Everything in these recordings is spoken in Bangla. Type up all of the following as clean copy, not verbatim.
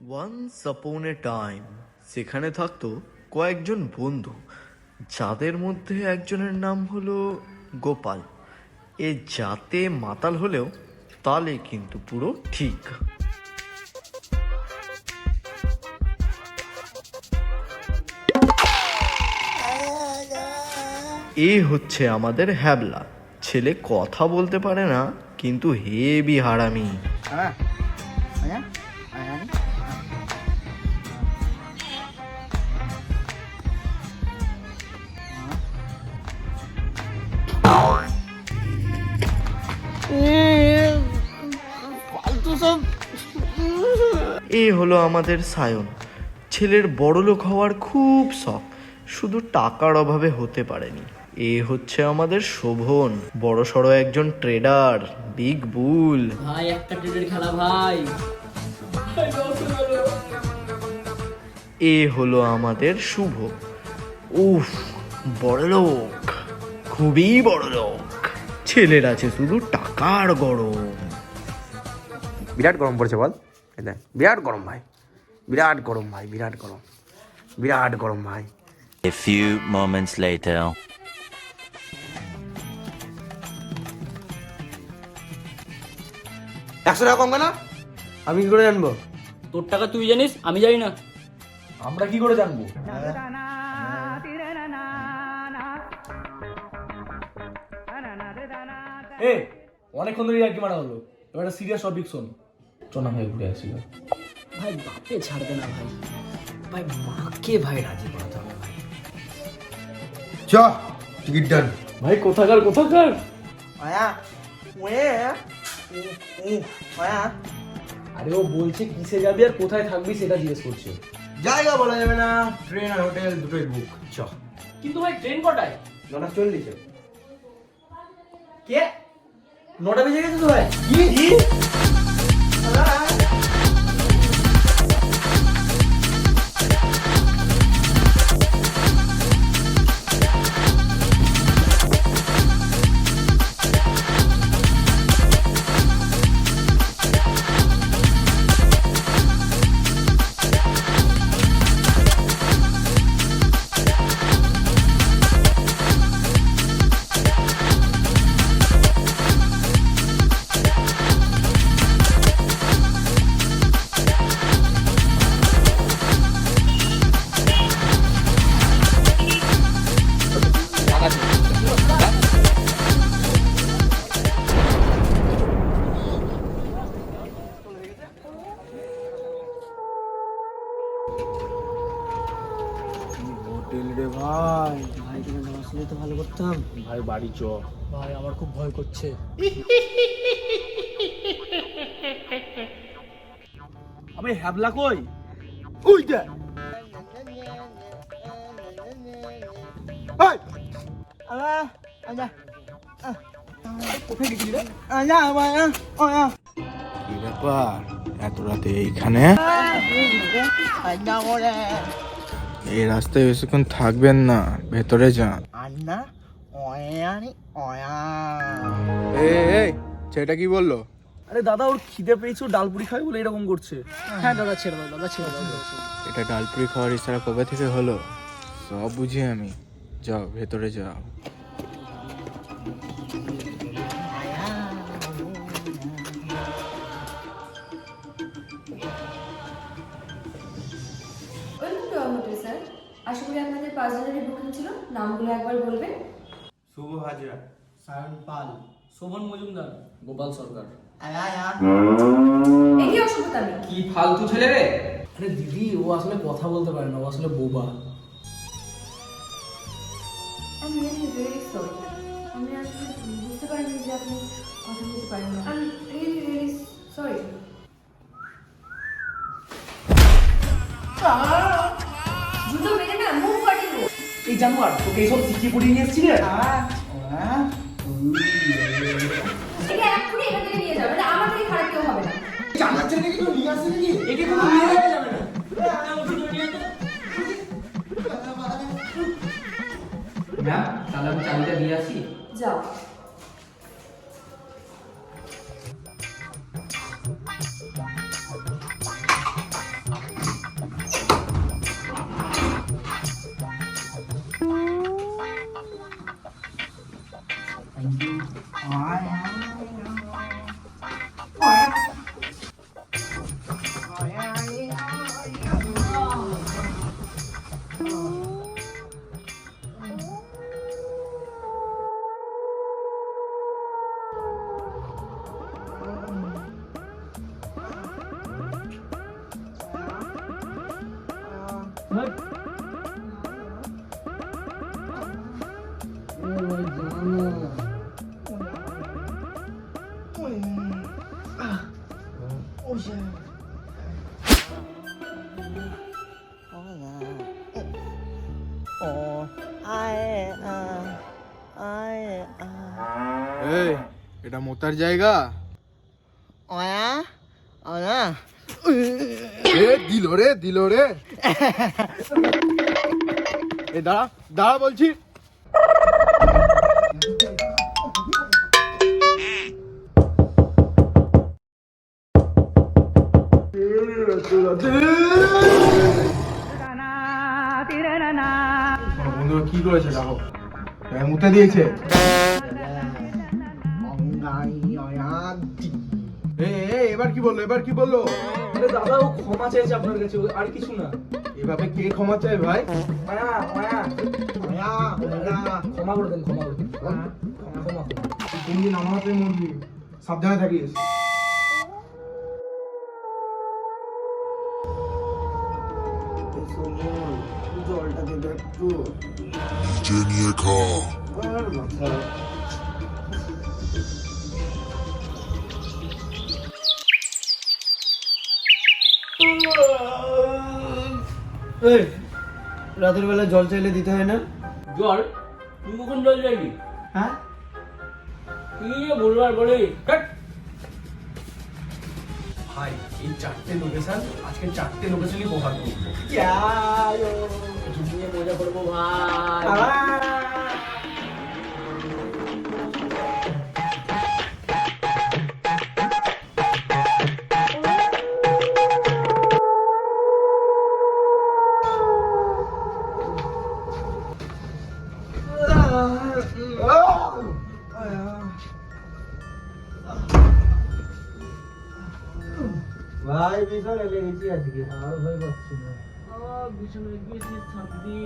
ওয়ান্স আপন এ টাইম সেখানে থাকতো কয়েকজন বন্ধু, যাদের মধ্যে একজনের নাম হলো গোপাল। এ যাতে মাতাল হলেও তালে কিন্তু পুরো ঠিক। এ হচ্ছে আমাদের হ্যাবলা ছেলে, কথা বলতে পারে না কিন্তু হেবি হারামি। এ হলো আমাদের সায়ন, ছেলের বড়লোক হওয়ার খুব শখ, শুধু টাকার অভাবে হতে পারেনি। এ হচ্ছে আমাদের শোভন, বড়সড় একজন ট্রেডার, বিগ বুল। ভাই একটা ট্রেডের খেলা ভাই। এ হলো আমাদের শুভ, উফ বড়লোক, খুবই বড়লোক, ছেলের আছে শুধু টাকার গরম। বিরাট গরম পড়েছে বল, বিরাট গরম ভাই, বিরাট গরম ভাই, বিরাট গরম, বিরাট গরম ভাই। A few moments later. 100 টাকা কম কেন? আমি কি করে জানবো? তোর টাকা তুই জানিস, আমি জানি না। আমরা কি করে জানবো? অনেকক্ষণ ধরে আর কি মারা হলো, এবার একটা সিরিয়াস টপিক শোন। চল না ভাই ঘুরে আসি। ভাই বাপে ছাড়বে না ভাই, ভাই মাকে ভাই রাজি করাতে হবে ভাই। চ টিকিট ডান। ভাই কোথাকার কোথাকার? আরে ও বলছে কিসে যাবি আর কোথায় থাকবি সেটা জিজ্ঞেস করছে। জায়গা বলা যাবে না, ট্রেন আর হোটেল দুটোই বুক। চ। কিন্তু ভাই ট্রেন কটায়? 9:40। কে 9টা বেজে গেছে তো ভাই? কি? ভাই তুমি না আসলে তো ভালো করতাম। ভাই বাড়ি চ। ভাই আমার খুব ভয় করছে। আমি হ্যাবলা কই? ওইটা। এই কি ব্যাপার এত রাতে এইখানে? এই রাস্তায় বেশিক্ষণ থাকবেন না, ভেতরে যান। এই সেটা কি বললো? আরে দাদা ওর খিদে পেয়েছে, ও ডালপুরি খাবে বলে এরকম করছে। হ্যাঁ দাদা ছেড়ে দাও, দাদা ছেড়ে দাও। এটা ডালপুরি খাওয়ার ইচ্ছা কবে থেকে হলো? সব বুঝি আমি। যাও ভেতরে যাও। Welcome to our hotel sir. আশা করি আপনাদের 5 জনেরই বুকিং ছিল। নামগুলো একবার বলবেন। শুভ হাজরা, সায়ন পাল, শোভন মজুমদার, গোপাল সরকার। এই কি অসভ্যতামি? কি ফালতু ছেলে রে। আরে দিদি ও আসলে কথা বলতে পারে না, ও আসলে বোবা। I'm really very sorry. আমি আসলে বুঝতে পারিনি যে আপনি কথা বলতে পারেন না। I'm really sorry. জুতো মেরে না মুখ ফাটিয়ে দেবো। এই জানোয়ার তোকে এইসব শিখিয়ে পড়িয়ে নিয়ে এসছি রে। একে এক্ষুনি এখান থেকে নিয়ে যাবে, আমার থেকে খারাপ কেউ হবে না। জানার জন্য কি কেউ নিয়ে আসছে নাকি? একে কোনো নিয়ে যাবে না। ম্যাম তাহলে আমি চাবিটা দিয়ে আসি। যাও। এই এটা মোতার জায়গা দিল রে এ দাঁড়া দাঁড়া বলছি বন্ধুরা কি করেছে দেখো মুতে দিয়েছে এবার কি বললো আরে দাদা ও ক্ষমা চাইছে আপনার কাছে, আর কিছু না। এভাবে কে ক্ষমা চায় ভাই ক্ষমা করে দেন, ক্ষমা করে দেন, ক্ষমা তুই কোনদিন আমার হাতে মরবি, সাবধানে থাকিস। জলটা দেবে একটু নিয়ে খা। রাতের বেলা জল চাইলে দিতে হয় না? জল? তুই কখন জল চাইবি? হ্যাঁ, কি বলবার বলে ভাই এই 4টে লোকেশন, আজকে 4টে লোকেশনই কভার করবো। নিয়ে মজা করবো ভাই। ভাই বিছানা লেগেছি আজকে, আর ভাই পাচ্ছি না, বিছানায় গিয়েছি শান্তি।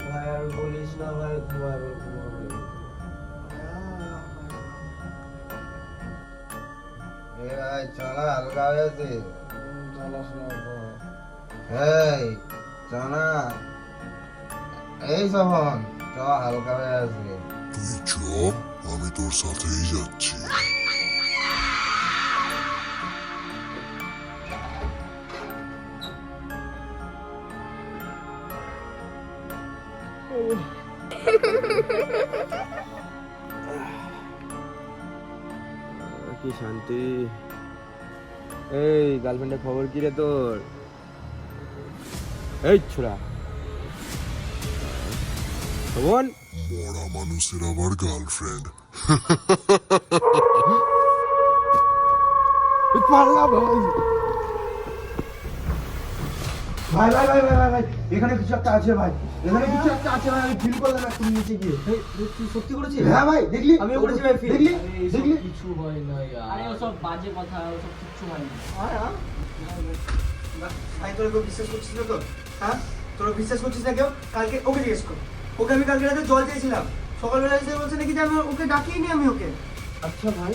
ভাই আর বলিস না ভাই, ঘুমাবে ভাই চনা হালকা হয়েছে। এই চনা, এই সহন চ হালকা হয়ে আছে। তুই চ, আমি তোর সাথেই যাচ্ছি। কি শান্তি। এই গার্লফ্রেন্ডের খবর কি রে তোর? এই ছোড়া শোন, মরা মানুষের আবার গার্লফ্রেন্ড। পাল্লা ভাই ভাই ভাই ভাই ভাই ভাই এখানে কিছু একটা আছে ভাই, এখানে কিছু একটা আছে ভাই, আমি ফিল করলাম একটু নিচে গিয়ে। তুই সত্যি করেছিস? হ্যাঁ ভাই, দেখলি আমিও করেছি ভাই feel। দেখলি দেখলি দেখলি কিছু হয় না यार। আরে ওসব বাজে কথা, ওসব কিচ্ছু হয় না। ভাই তোরা কেউ বিশ্বাস করছিস না তো? হ্যাঁ, তোরা বিশ্বাস করছিস না কেউ? কালকে ওকে জিজ্ঞেস কর, ওকে আমি কালকে রাতে জল চেয়েছিলাম, সকালবেলা এসে বলছে নাকি যে আমি ওকে ডাকিয়ে নি আমি ওকে। আচ্ছা ভাই,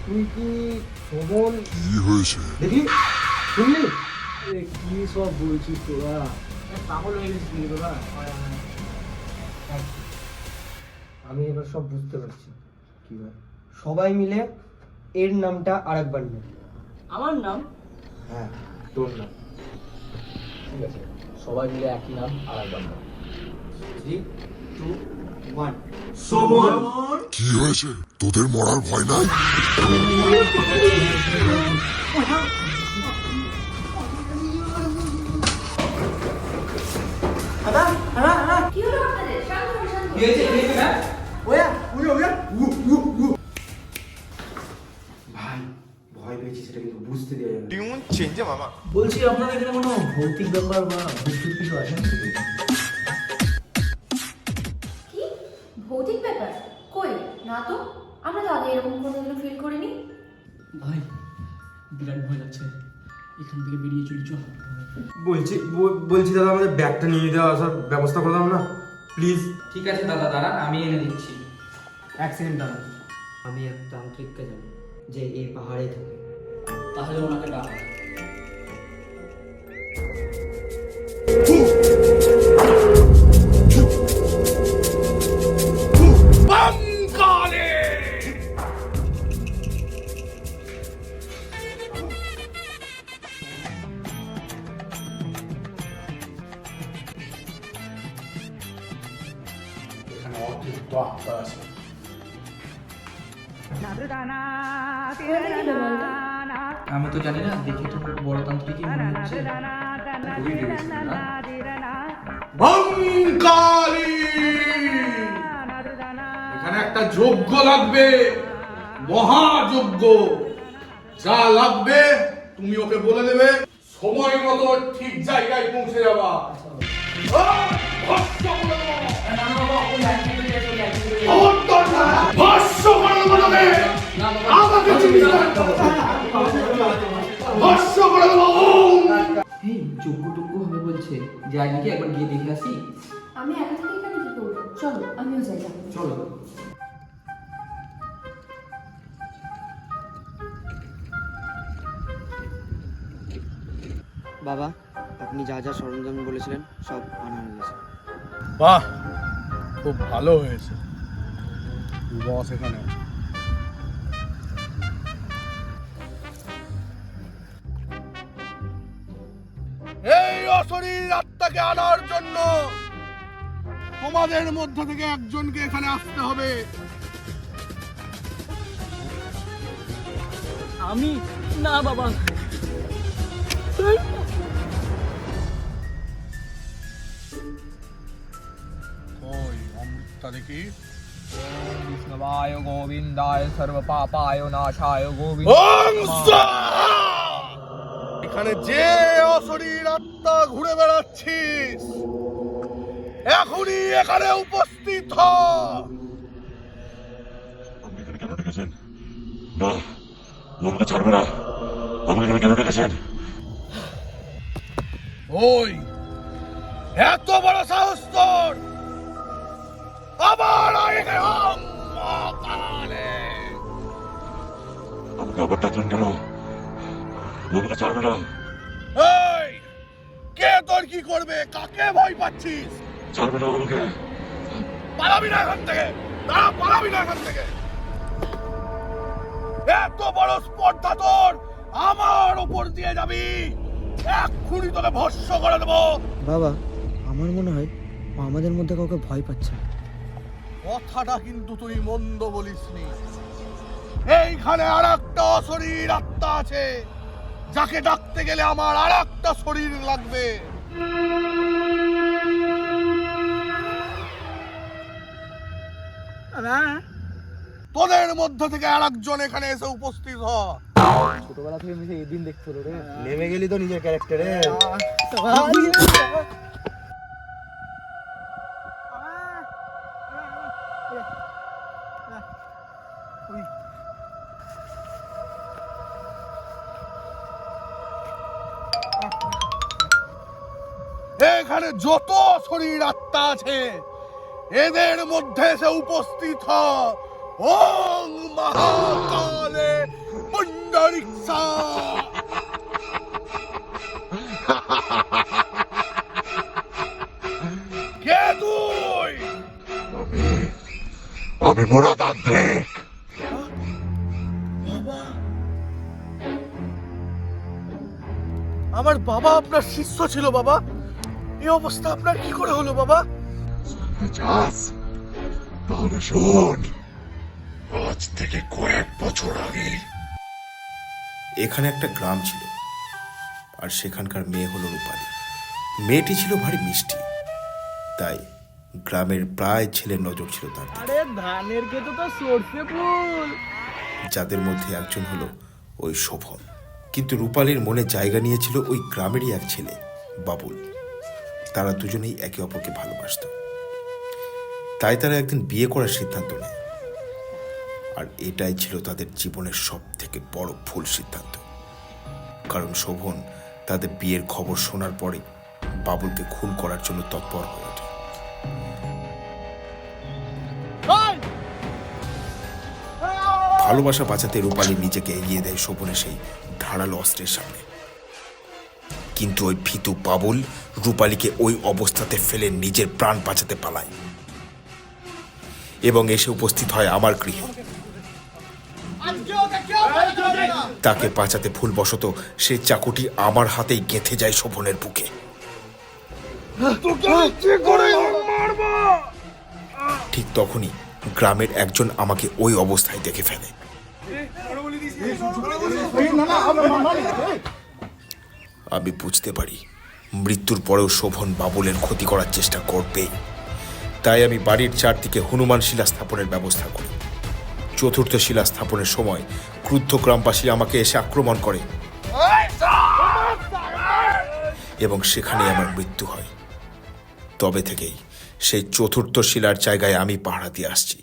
তুই কি শোভন কি হয়েছে? দেখলি শুনলি? এ কি সব বলছিস তোরা? পাগল হয়ে গেছিস নাকি তোরা? আমি এবার সব বুঝতে পারছি। কি ভাই, সবাই মিলে এর নামটা আরেকবার নেই। আমার নাম? হ্যাঁ তোর না, ঠিক আছে, সবাই মিলে একই নাম আর একবার নাম। 3, 2, 1। কি হয়েছে? তোদের মরার ভয় নাই? কি হলো আপনাদের? শান্ত হন, শান্ত হন। ভাই ভয় পেয়েছি সেটা কিন্তু বুঝতে দেওয়া যাবে না। বলছি আপনাদের এখানে কোনো ভৌতিক ব্যাপার বা ভূত কিছু আছে নাকি? কি ভৌতিক ব্যাপার? কই না তো, আমরা তো আগে এরকম কোনোদিনও ফিল করিনি। ভাই বিরাট ভয় লাগছে, এখান থেকে বেরিয়ে চলি চল। বলছি দাদা, আমাদের ব্যাগটা নিয়ে নিতে আসার ব্যবস্থা করে দাও না প্লিজ। ঠিক আছে দাদা, দাঁড়ান আমি এনে দিচ্ছি। এক সেকেন্ড দাঁড়ান, আমি এক তান্ত্রিককে জানি যে এই পাহাড়ে থাকে। তাহলে ওনাকে ডাক। অতিরিক্ত আত্মা আছে। আমি তো জানি না, দেখি তো বড়তান্ত্রিকই মনে হচ্ছে। খুবই ভেবেছিল না? ভঙ্কালি! এখানে একটা যজ্ঞ লাগবে, মহাযজ্ঞ। যা লাগবে তুমি ওকে বলে দেবে, সময় মতো ঠিক জায়গায় পৌঁছে যাবা। ভস্ম করে দেবো। খবরদার না, ভস্ম করে দেবো তোকে। আমাকে চিনিস না। ভস্ম করে দেবো। এই যোগ্য টোগ্য হবে বলছে, যাই নাকি একবার গিয়ে দেখে আসি। আমি একা থেকে এখানে কি করবো? চলো আমিও যাই যাবো। চলো। বাবা, আপনি যা যা সরঞ্জাম বলেছিলেন সব আনা হয়ে গেছে। বাহ, খুব ভালো হয়েছে। বস এখানে আছে। এই অশরীর আত্মাকে আনার জন্য তোমাদের মধ্য থেকে একজনকে এখানে আসতে হবে। আমি? না বাবা। ওই অমৃতটা দেখি। বিষ্ণুবায় গোবিন্দায় সর্বপাপায় নাশায় গোবিন্দ। ওম স্বাহা! এখানে যে অশরীর আত্মা ঘুরে বেড়াচ্ছিস, এখনই এখানে উপস্থিত হ। আপনি এখানে কেন ডেকেছেন? না, আমাকে ছাড়বে না। আমাকে এখানে কেন ডেকেছেন? ওই এত বড় সাহস তোর! আবার এখানে আমাকে আবার ডাকলেন কেন? আমাকে ছাড়বে না। এই, কে তোর কি করবে? কাকে ভয় পাচ্ছিস? ছাড়বে না আমাকে। পালাবি না এখান থেকে। দাঁড়া, পালাবি না এখান থেকে। এত বড় স্পর্ধা তোর, আমার উপর দিয়ে যাবি? এক্ষুনি তোকে ভস্ম করে দেবো। বাবা, আমার মনে হয় ও আমাদের মধ্যে কাউকে ভয় পাচ্ছে। কথাটা কিন্তু তুই মন্দ বলিসনি। এইখানে আর একটা অশরীর আত্মা আছে, যাকে ডাকতে গেলে আমার আর একটা শরীর লাগবে। তোদের মধ্য থেকে আর একজন এখানে এসে উপস্থিত হ। ছোটবেলা থেকে মিশে এদিন দেখতে হলো রে। নেমে গেলি তো নিজের ক্যারেক্টারে। এখানে যত শরীর আত্মা আছে, এদের মধ্যে এসে উপস্থিত হ। ওং মহাকালে পুণ্ডরিকসা। কে তুই? আমি মরাতান্ত্রিক। আমার বাবা আপনার শিষ্য ছিল বাবা। এই অবস্থা আপনার কি করে হলো বাবা? চাস? তাহলে শোন, আজ থেকে কয়েক বছর আগে এখানে একটা গ্রাম ছিল, আর সেখানকার মেয়ে হলো রূপালী। মেয়েটি ছিল ভারী মিষ্টি, তাই গ্রামের প্রায় ছেলের নজর ছিল তার দিকে। আরে ধানের খেতে তো সরষে ফুল। যাদের মধ্যে একজন হলো ওই শোভন। কিন্তু রূপালীর মনে জায়গা নিয়েছিল ওই গ্রামেরই এক ছেলে, বাবুল। তারা দুজনেই একে অপরকে ভালোবাসত, তাই তারা একদিন বিয়ে করার সিদ্ধান্ত নেয়। আর এটাই ছিল তাদের জীবনের সব থেকে বড় ভুল সিদ্ধান্ত, কারণ শোভন তাদের বিয়ের খবর শোনার পরে বাবুলকে খুন করার জন্য তৎপর হয়ে ওঠে। ভালোবাসা বাঁচাতে রূপালী নিজেকে এগিয়ে দেয় শোভনের সেই ধারালো অস্ত্রের সামনে। কিন্তু ওই ভীতু বাবুল রূপালীকে ওই অবস্থাতে ফেলে নিজের প্রাণ বাঁচাতে পালায় এবং এসে উপস্থিত হয় আমার গৃহে। তাকে বাঁচাতে ভুলবশত সে চাকুটি আমার হাতেই গেঁথে যায় শোভনের বুকে। তোকে ইচ্ছে করে মারবো। ঠিক তখনই গ্রামের একজন আমাকে ওই অবস্থায় দেখে ফেলে। আমি বুঝতে পারি মৃত্যুর পরেও শোভন বাবুলের ক্ষতি করার চেষ্টা করবে। তাই আমি বাড়ির চারদিকে হনুমান শিলা স্থাপনের ব্যবস্থা করি। চতুর্থ শিলা স্থাপনের সময় ক্রুদ্ধ গ্রামবাসী আমাকে এসে আক্রমণ করে এবং সেখানে আমার মৃত্যু হয়। তবে থেকেই সেই চতুর্থ শিলার জায়গায় আমি পাহারা দিয়ে আসছি,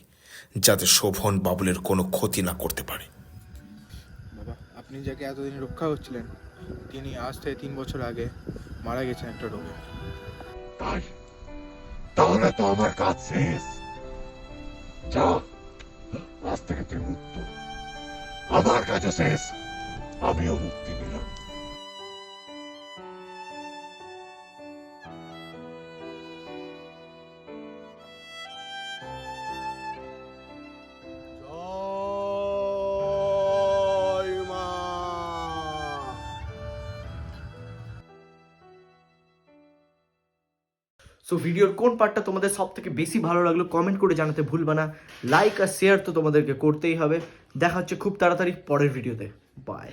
যাতে শোভন বাবুলের কোনো ক্ষতি না করতে পারে। বাবা, আপনি যাকে এতদিন রক্ষা করছিলেন তিনি আজ থেকে 3 বছর আগে মারা গেছেন একটা রোগে। তাই তাহলে তো আমার কাজ শেষ। যা, আজ থেকে তুই মুক্ত। আমার কাছে শেষ, আমিও মুক্তি নিলাম। জয় মা। সো ভিডিওর কোন পার্টটা তোমাদের সব থেকে বেশি ভালো লাগলো কমেন্ট করে জানাতে ভুলবা না। লাইক আর শেয়ার তো তোমাদেরকে করতেই হবে। দেখা হচ্ছে খুব তাড়াতাড়ি পরের ভিডিওতে। বাই।